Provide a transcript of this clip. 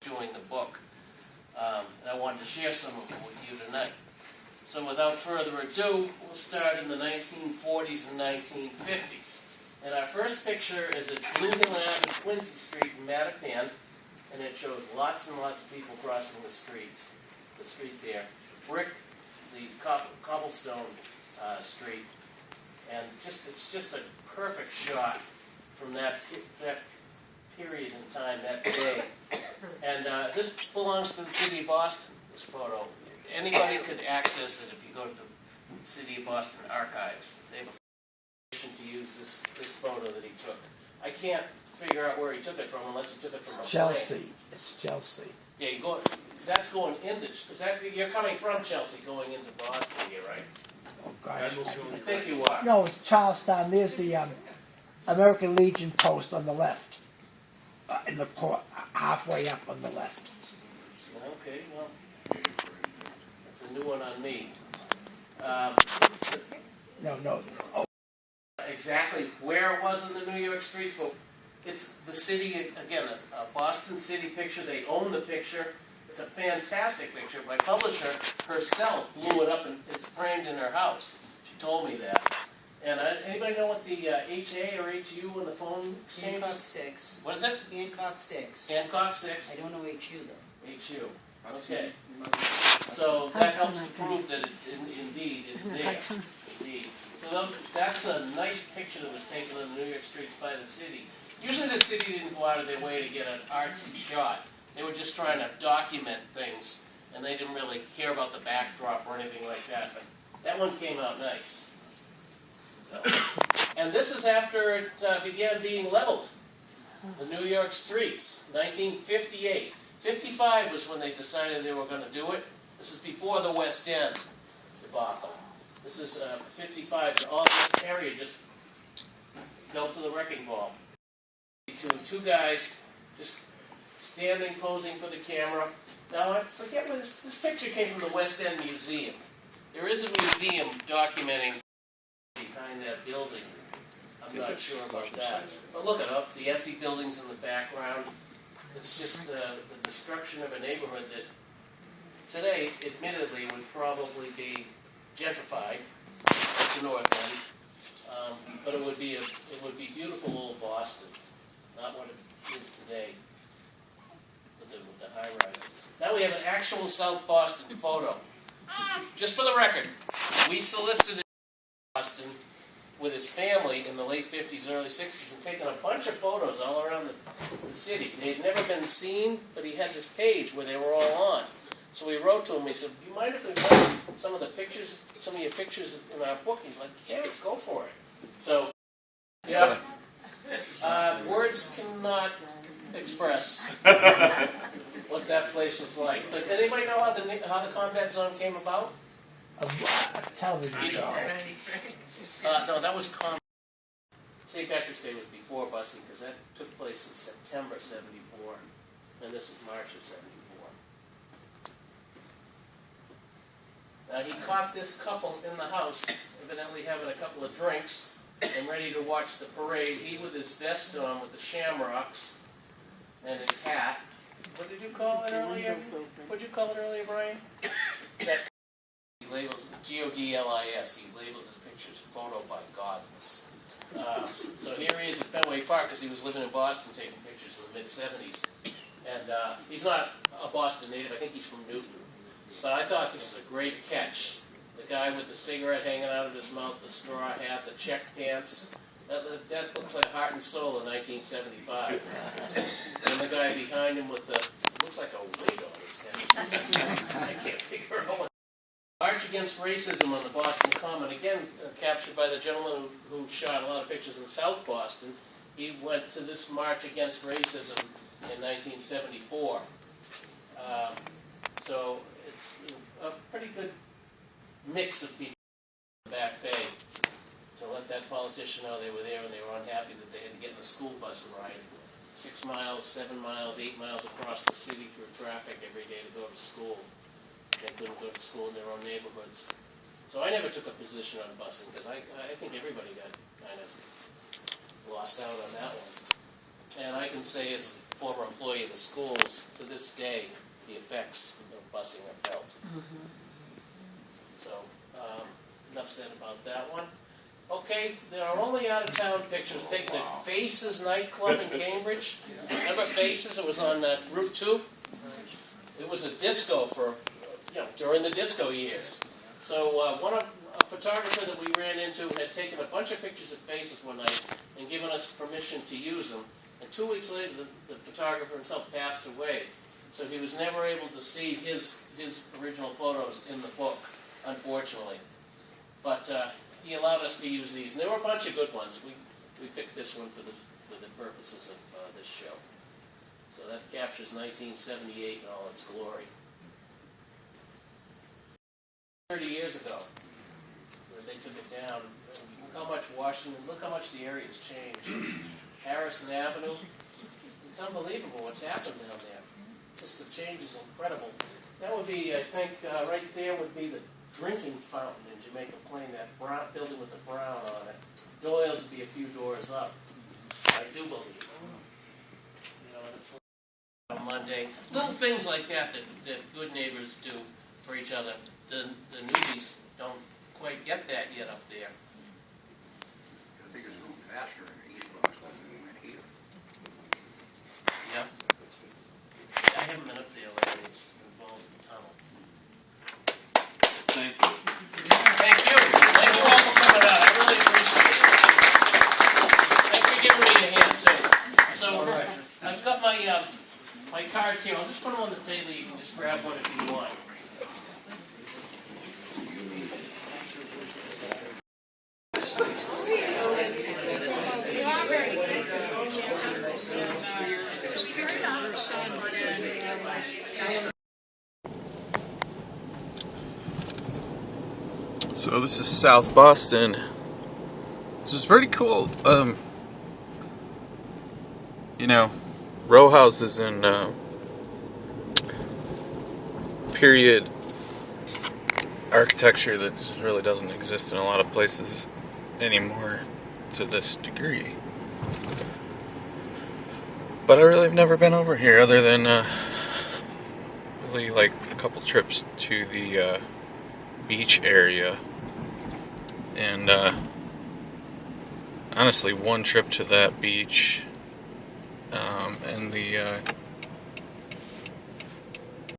doing the book. And I wanted to share some of them with you tonight. So without further ado, we'll start in the 1940s and 1950s. And our first picture is at Blue Hill Ave and Quincy Street in Mattapan, and it shows lots and lots of people crossing the street there. Brick, the cobblestone street, and it's just a perfect shot from that period in time, that day. And this belongs to the City of Boston, this photo. Anybody could access it if you go to the City of Boston archives. They have a permission to use this photo that he took. I can't figure out where he took it from unless he took it from a Chelsea. Plane. It's Chelsea. Yeah, that's going into, you're coming from Chelsea going into Boston here, right? Oh, gosh. I think you are. No, it's Charlestown. There's the American Legion post on the left. In the port, halfway up on the left. Okay, well, that's a new one on me. No. Oh. Exactly where it was in the New York streets, but it's the city, again, a Boston City picture. They own the picture. It's a fantastic picture. My publisher herself blew it up and it's framed in her house. She told me that. And anybody know what the HA or HU on the phone exchange is? Hancock 6. What is it? Hancock 6. Hancock 6. I don't know HU though. HU. Okay. So that helps to prove that it indeed is there. Indeed. So that's a nice picture that was taken on the New York streets by the city. Usually the city didn't go out of their way to get an artsy shot. They were just trying to document things, and they didn't really care about the backdrop or anything like that. But that one came out nice. So. And this is after it began being leveled. The New York streets, 1958. 55 was when they decided they were going to do it. This is before the West End debacle. This is 55, and all this area just fell to the wrecking ball. Two guys just standing, posing for the camera. Now, I forget where this picture came from, the West End Museum. There is a museum documenting behind that building. I'm not sure about that. But look it up, the empty buildings in the background. It's just the destruction of a neighborhood that today, admittedly, would probably be gentrified to North End. But it would be beautiful old Boston, not what it is today with the high rises. Now we have an actual South Boston photo. Just for the record, we solicited Boston with his family in the late 50s, early 60s, and taken a bunch of photos all around the city. They had never been seen, but he had this page where they were all on. So we wrote to him, we said, do you mind if we put some of your pictures in our book? He's like, yeah, go for it. So, yeah, words cannot express what that place was like. But anybody know how the combat zone came about? A television show. No, that was St. Patrick's Day was before busing, because that took place in September '74, and this was March of '74. Now he caught this couple in the house, evidently having a couple of drinks, and ready to watch the parade. He with his vest on with the shamrocks and his hat. What did you call it earlier? What did you call it earlier, Brian? That he labels Godlis. He labels his pictures photo by godless. So here he is at Fenway Park because he was living in Boston taking pictures in the mid-'70s. And he's not a Boston native. I think he's from Newton. But I thought this is a great catch. The guy with the cigarette hanging out of his mouth, the straw hat, the check pants. That looks like Heart and Soul in 1975. And the guy behind him with looks like a wig on his head. I can't figure out what. March Against Racism on the Boston Common, again captured by the gentleman who shot a lot of pictures in South Boston. He went to this March Against Racism in 1974. So it's a pretty good mix of people in the Back Bay to let that politician know they were there and they were unhappy that they had to get in the school bus ride 6 miles, 7 miles, 8 miles across the city through traffic every day to go to school. They couldn't go to school in their own neighborhoods. So I never took a position on busing because I think everybody got kind of lost out on that one. And I can say as former employee of the schools, to this day, the effects of busing are felt. So, enough said about that one. Okay, there are only out-of-town pictures taken at Faces nightclub in Cambridge. Remember Faces? It was on Route 2. It was a disco for, during the disco years. So a photographer that we ran into had taken a bunch of pictures of Faces one night and given us permission to use them. And 2 weeks later, the photographer himself passed away. So he was never able to see his original photos in the book, unfortunately. But he allowed us to use these. And there were a bunch of good ones. We picked this one for the purposes of this show. So that captures 1978 in all its glory. 30 years ago, where they took it down. Look how much Washington, look how much the area has changed. Harrison Avenue, it's unbelievable what's happened down there. Just the change is incredible. That would be, I think, right there would be the drinking fountain in Jamaica Plain, that brown building with the brown on it. Doyle's would be a few doors up, I do believe. And it's on Monday. Little things like that good neighbors do for each other. The newbies don't quite get that yet up there. I think it's going faster in the East Bronx than we went here. Yeah. I haven't been up there lately. It's involved the tunnel. Thank you. Thank you. Thank you all for coming out. I really appreciate it. Thanks for giving me a hand too. So I've got my cards here. I'll just put them on the table. You can just grab one if you want. So this is South Boston. This is pretty cool. Row houses and period architecture that just really doesn't exist in a lot of places anymore to this degree. But I really have never been over here other than really like a couple trips to the beach area. And honestly, one trip to that beach and the